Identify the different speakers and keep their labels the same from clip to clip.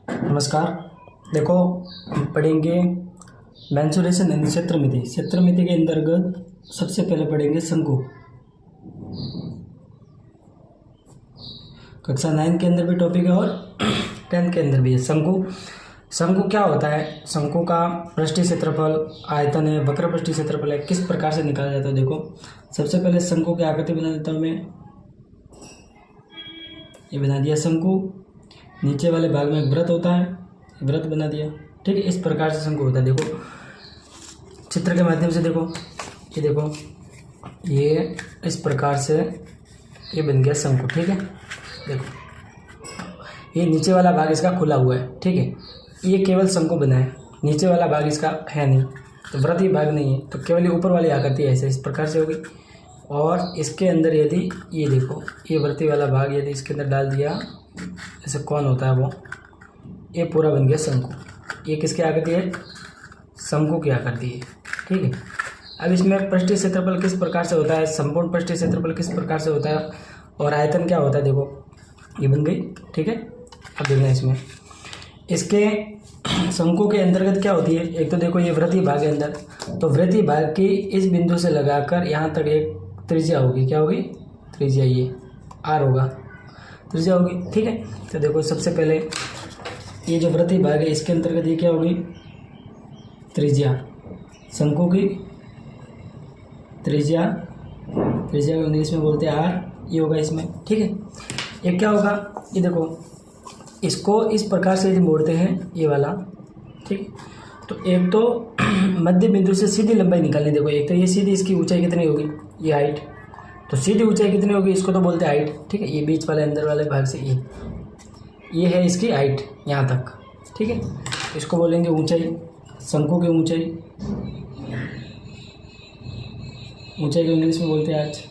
Speaker 1: नमस्कार। देखो, हम पढ़ेंगे मेंसुरेशन यानी क्षेत्रमिति। क्षेत्रमिति के अंतर्गत सबसे पहले पढ़ेंगे शंकु। कक्षा 9 के अंदर भी टॉपिक है और 10th के अंदर भी है। शंकु शंकु क्या होता है? शंकु का पृष्ठीय क्षेत्रफल, आयतन है, वक्र पृष्ठीय क्षेत्रफल है, किस प्रकार से निकाला जाता है? देखो, सबसे पहले शंकु की आकृति बना देता हूँ मैं। ये बना दिया शंकु। नीचे वाले भाग में एक वृत्त होता है, वृत्त बना दिया। ठीक है, इस प्रकार से शंकु होता है। देखो चित्र के माध्यम से देखो, ये देखो, ये इस प्रकार से ये बन गया शंकु। ठीक है, देखो ये नीचे वाला भाग इसका खुला हुआ है। ठीक है, ये केवल शंकु बना है, नीचे वाला भाग इसका है नहीं, तो वृत्तीय भाग नहीं है, तो केवल ये ऊपर वाली आकृति ऐसे इस प्रकार से होगी। और इसके अंदर यदि ये देखो, ये वृत्तीय वाला भाग यदि इसके अंदर डाल दिया, ऐसे कौन होता है वो, ये पूरा बन गया शंकु। ये किसकी आकृति है? शंकु की आकृति है। ठीक है, अब इसमें पृष्ठीय क्षेत्रफल किस प्रकार से होता है, संपूर्ण पृष्ठीय क्षेत्रफल किस प्रकार से होता है, और आयतन क्या होता है, देखो ये बन गई। ठीक है, अब देखना इसमें इसके शंकु के अंतर्गत क्या होती है। एक तो देखो ये वृत्तीय भाग है अंदर, तो वृत्तीय भाग की इस बिंदु से लगाकर यहाँ तक एक त्रिज्या होगी। क्या होगी? त्रिज्या, ये आर होगा, त्रिज्या होगी। ठीक है, तो देखो सबसे पहले ये जो वृत्तीय भाग है इसके अंतर्गत ये क्या होगी? त्रिज्या, शंकु की त्रिज्या, त्रिज्या को इंग्लिश में बोलते हैं आर, ये होगा इसमें। ठीक है, ये क्या होगा, ये देखो इसको इस प्रकार से यदि मोड़ते हैं ये वाला, ठीक, तो एक तो मध्य बिंदु से सीधी लंबाई निकालनी। देखो एक तो ये सीधी, इसकी ऊंचाई कितनी होगी, ये हाइट, तो सीधी ऊंचाई कितनी होगी, इसको तो बोलते हैं हाइट। ठीक है, ये बीच वाले अंदर वाले भाग से ये है इसकी हाइट यहाँ तक। ठीक है, इसको बोलेंगे ऊंचाई, शंकु की ऊंचाई, ऊंचाई को इंग्लिश में बोलते हैं आज।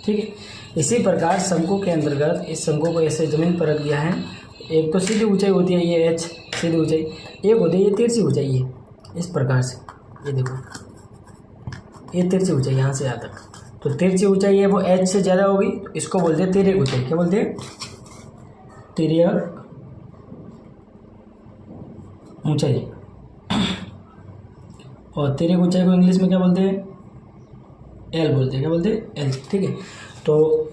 Speaker 1: ठीक है, इसी प्रकार शंकु के अंतर्गत इस शंकु को ऐसे जमीन पर रख दिया है। एक तो सीधी ऊंचाई होती है, ये एच सीधी ऊंचाई, एक होती है ये तिरछी ऊंचाई, ये इस प्रकार से, ये देखो ये तिरछी ऊंचाई यहाँ से यहाँ तक, तो तिरछी ऊंचाई है वो एच से ज़्यादा होगी, तो इसको बोलते हैं तिर्यक ऊंचाई। क्या बोलते हैं? तिर्यक ऊंचाई। और तिर्यक ऊंचाई को इंग्लिश में क्या बोलते हैं? एल बोलते हैं। क्या बोलते हैं? एल। ठीक है, तो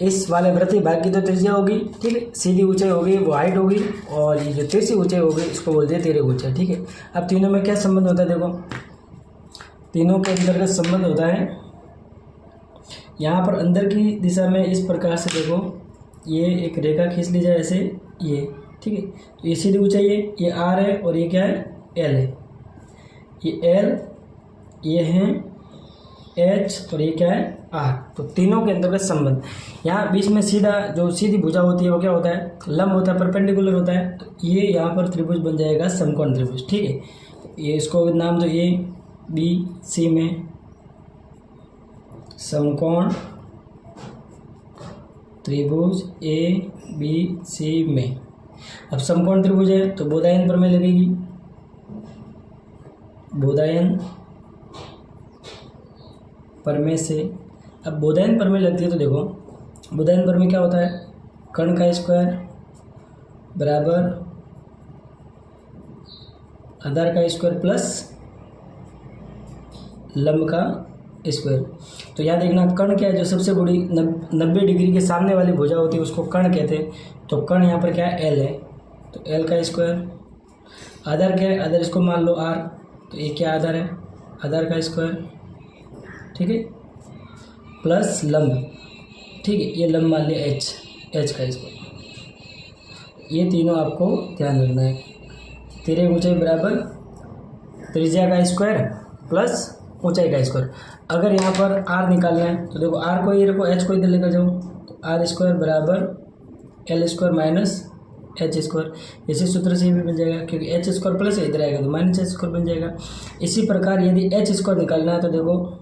Speaker 1: इस वाले वृत्तीय भाग की तो त्रिज्या होगी, ठीक है, सीधी ऊंचाई होगी वो हाइट होगी, और ये जो तिरछी ऊंचाई होगी इसको बोलते हैं तिर्यक ऊंचाई। ठीक है, अब तीनों में क्या संबंध होता है? देखो तीनों के अंतर्गत संबंध होता है, यहाँ पर अंदर की दिशा में इस प्रकार से देखो, ये एक रेखा खींच ली जाए ऐसे, ये ठीक है, तो ये सीधी ऊंचाई है, ये आर है, और ये क्या है? एल है। ये एल, ये है एच, और ये क्या है? आर। तो तीनों के अंतर्गत संबंध। यहाँ बीच में सीधा जो सीधी भुजा होती है वो क्या होता है? लंब होता है, परपेंडिकुलर होता है, तो ये यहाँ पर त्रिभुज बन जाएगा समकोण त्रिभुज। ठीक है, ये इसको नाम दो ए बी सी में समकोण त्रिभुज, ए बी सी में। अब समकोण त्रिभुज है तो बोधायन प्रमेय लगेगी, बोधायन प्रमेय से। अब बोधायन प्रमेय लगती है तो देखो बोधायन प्रमेय क्या होता है? कर्ण का स्क्वायर बराबर आधार का स्क्वायर प्लस लंब का स्क्वायर। तो यहाँ देखना कर्ण क्या है, जो सबसे बड़ी 90 डिग्री के सामने वाली भुजा होती है उसको कर्ण कहते हैं। तो कर्ण यहाँ पर क्या है? एल है, तो एल का स्क्वायर। आधार क्या है? आधार इसको मान लो आर, तो ये क्या आधार है? आधार का स्क्वायर। ठीक है, प्लस लंब, ठीक है, ये लंब मान लिया एच, एच का स्क्वायर। ये तीनों आपको ध्यान रखना है। तिर्यक ऊंचाई बराबर त्रिज्या का स्क्वायर प्लस ऊंचाई का स्क्वायर। अगर यहाँ पर आर निकालना है तो देखो आर को ये रखो, एच को इधर लेकर जाओ, तो आर स्क्वायर बराबर L square minus H square. इसी सूत्र से ये भी बन जाएगा, क्योंकि एच स्क्वायर प्लस इधर आएगा तो माइनस एच स्क्वायर बन जाएगा। इसी प्रकार यदि एच स्क्वायर निकालना है तो देखो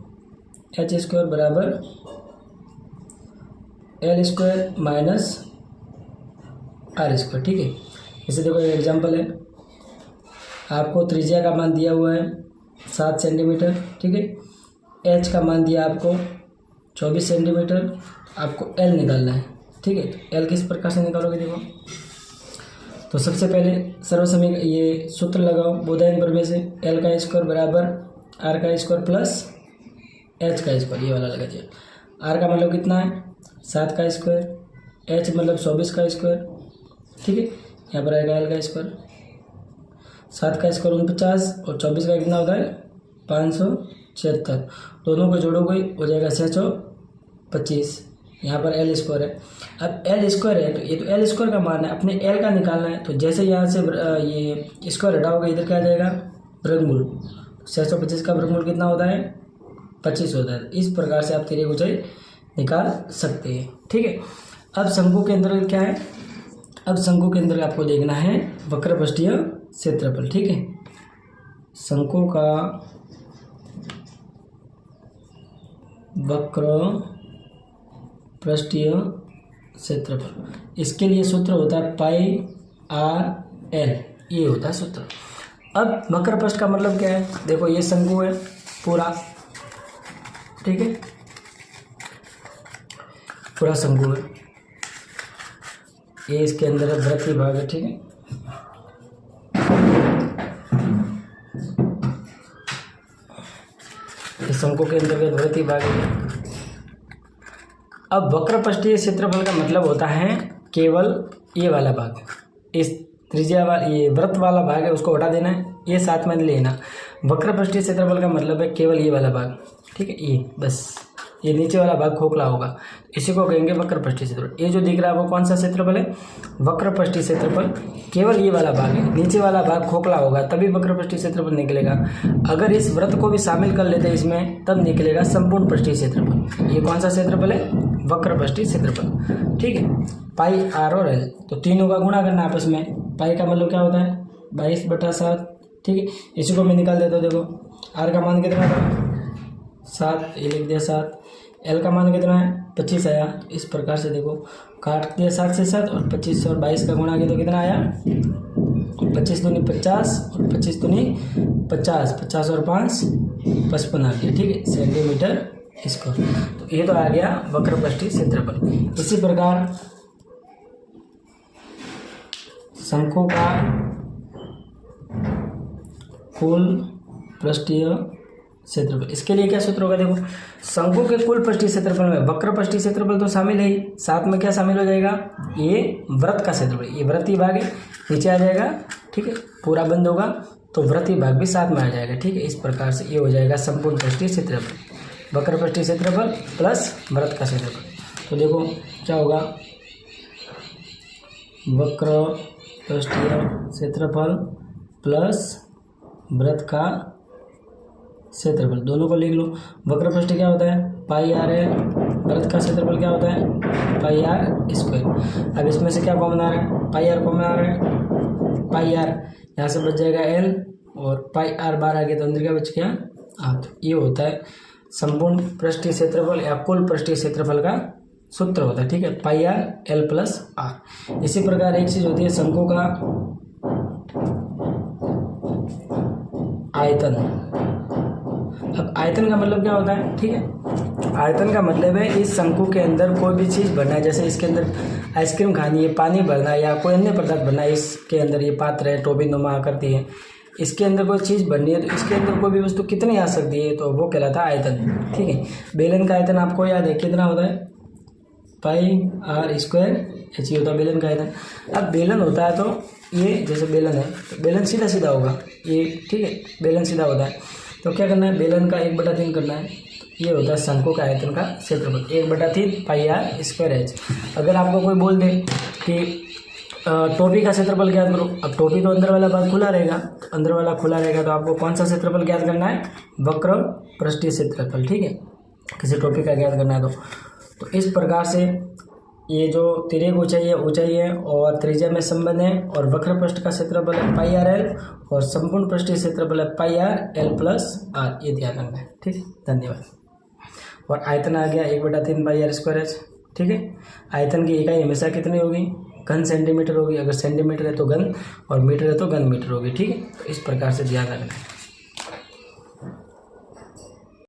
Speaker 1: एच स्क्वायर बराबर L square minus R square. ठीक है, इसे देखो एक एग्जांपल है, आपको त्रिज्या का मान दिया हुआ है 7 सेंटीमीटर। ठीक है, एच का मान दिया आपको 24 सेंटीमीटर, आपको एल निकालना है। ठीक है, तो एल किस प्रकार से निकालोगे? देखो तो सबसे पहले सर्वसमीकरण ये सूत्र लगाओ बोधायन प्रमेय से, एल का स्क्वायर बराबर आर का स्क्वायर प्लस एच का स्क्वायर, ये वाला लगा दिया। आर का मतलब कितना है 7 का स्क्वायर, एच मतलब 24 का स्क्वायर, ठीक है। यहाँ पर आएगा एल का स्क्वायर, 7 का स्क्वायर 49 और 24 का कितना होता है 576, दोनों को जोड़ोगे हो जाएगा 625। यहाँ पर एल स्क्वायर है। अब एल स्क्वायर है तो ये तो एल स्क्वायर का मान है, अपने एल का निकालना है। तो जैसे यहाँ से ये स्क्वायर हटाओगे इधर क्या आ जाएगा वर्गमूल, 625 का वर्गमूल कितना होता है 25 होता है। इस प्रकार से आप तिर्यक ऊंचाई निकाल सकते हैं, ठीक है। अब शंकु के अंदर क्या है, अब शंकु के अंदर आपको देखना है वक्रपृष्ठीय क्षेत्रफल, ठीक है। शंकु का वक्र पृष्ठीय क्षेत्रफल, इसके लिए सूत्र होता है पाई आर एल, ये होता है सूत्र। अब वक्र पृष्ठ का मतलब क्या है, देखो ये शंकु है पूरा, ठीक है, पूरा शंकु है, ये इसके अंदर वृत्तीय भाग है, ठीक है। इस शंकु के अंदर वृत्तीय भाग है। अब वक्रपृष्ठीय क्षेत्रफल का मतलब होता है केवल ये वाला भाग, इस त्रिज्या वाला ये वृत्त वाला भाग है उसको हटा देना है, ये साथ में लेना। वक्रपृष्ठीय क्षेत्रफल का मतलब है केवल ये वाला भाग, ठीक है, ये बस, ये नीचे वाला भाग खोखला होगा, इसी को कहेंगे वक्रपृष्ठीय क्षेत्रफल। ये जो दिख रहा है वो कौन सा क्षेत्रफल है, वक्रपृष्ठीय क्षेत्रफल। केवल ये वाला भाग है, नीचे वाला भाग खोखला होगा तभी वक्रपृष्ठीय क्षेत्रफल निकलेगा। अगर इस वृत्त को भी शामिल कर लेते हैं इसमें तब निकलेगा संपूर्ण पृष्ठीय क्षेत्रफल। ये कौन सा क्षेत्रफल है, वक्रपृष्ठीय क्षेत्रफल, ठीक है। पाई आर और एल, तो तीनों का गुणा करना आपस में। पाई का मतलब क्या होता है 22/7, ठीक है। इसी को मैं निकाल देता हूँ, देखो आर का मान कितना था 7, ये लिख दिया 7, एल का मान कितना है 25 आया। इस प्रकार से देखो काट दिया 7 से 7 और 25 और 22 का गुणा किया तो कितना आया 25 दूनी 50 और 25 दूनी 50, 50 और 5 55 आ गया, ठीक है, सेंटीमीटर स्क्वायर। तो ये तो आ गया वक्रपृष्ठीय क्षेत्रफल। इसी प्रकार शंकु का कुल पृष्ठीय क्षेत्रफल, इसके लिए क्या सूत्र होगा, देखो शंकु के कुल पृष्ठीय क्षेत्रफल में वक्रपृष्ठीय क्षेत्रफल तो शामिल है ही, साथ में क्या शामिल हो जाएगा, ये वृत्त का क्षेत्रफल, ये वृत्तीय भाग है नीचे आ जाएगा, ठीक है, पूरा बंद होगा तो वृत्तीय भाग भी साथ में आ जाएगा, ठीक है। इस प्रकार से ये हो जाएगा संपूर्ण पृष्ठीय क्षेत्रफल, वक्रपृष्ठीय क्षेत्रफल प्लस वृत्त का क्षेत्रफल। तो देखो क्या होगा, वक्रपृष्ठीय क्षेत्रफल प्लस वृत्त का क्षेत्रफल, दोनों को लिख लो। वक्रपृष्ठ क्या होता है पाई आर है, वृत्त का क्षेत्रफल क्या होता है पाई आर स्क्वायर। अब इसमें से क्या कॉमन आ रहा है, पाई आर कॉमन आ रहा है, पाई आर यहाँ से बच जाएगा एल और पाई आर बाहर आ गया तो अंदर क्या बच गया आर। ये होता है संपूर्ण पृष्ठीय क्षेत्रफल या कुल पृष्ठीय क्षेत्रफल का सूत्र होता है, ठीक है, पाई आर एल प्लस आर। इसी प्रकार एक चीज होती है शंकु का आयतन। अब आयतन का मतलब क्या होता है, ठीक है, आयतन का मतलब है इस शंकु के अंदर कोई भी चीज़ भरना है, जैसे इसके अंदर आइसक्रीम खानी है, पानी भरना है या कोई अन्य पदार्थ भरना है, इसके अंदर ये पात्र है टोपी नुमा आकृति है, इसके अंदर कोई चीज़ भरनी है तो इसके अंदर कोई भी वस्तु कितनी आ सकती है तो वो कहलाता है आयतन, ठीक है। बेलन का आयतन आपको याद है कितना होता है पाई आर स्क्वायर एच, होता है बेलन का आयतन। अब बेलन होता है तो ये जैसे बेलन है तो बेलन सीधा सीधा होगा ये, ठीक है, बेलन सीधा होता है तो क्या करना है बेलन का 1/3 करना है, ये होता है शंकु का आयतन का क्षेत्रफल 1/3 पाई आर स्क्वायर एच। अगर आपको कोई बोल दे कि टोपी का क्षेत्रफल ज्ञात करो, अब टोपी तो अंदर वाला भाग खुला रहेगा, तो अंदर वाला खुला रहेगा तो आपको कौन सा क्षेत्रफल ज्ञात करना है वक्र पृष्ठीय क्षेत्रफल, ठीक है, किसी टोपी का ज्ञात करना है तो इस प्रकार से ये जो तिर्यक ऊंचाई है और त्रिज्या में संबंध है और वक्र पृष्ठ का क्षेत्रफल है पाई आर एल और संपूर्ण पृष्ठीय क्षेत्रफल है पाई आर एल प्लस आर, ये ध्यान रखना है, ठीक है, धन्यवाद। और आयतन आ गया 1/3 पाई आर स्क्वायर एच, ठीक है। आयतन की इकाई हमेशा कितनी होगी, घन सेंटीमीटर होगी, अगर सेंटीमीटर है तो घन और मीटर है तो घन मीटर होगी, ठीक है। तो इस प्रकार से ध्यान रखना है।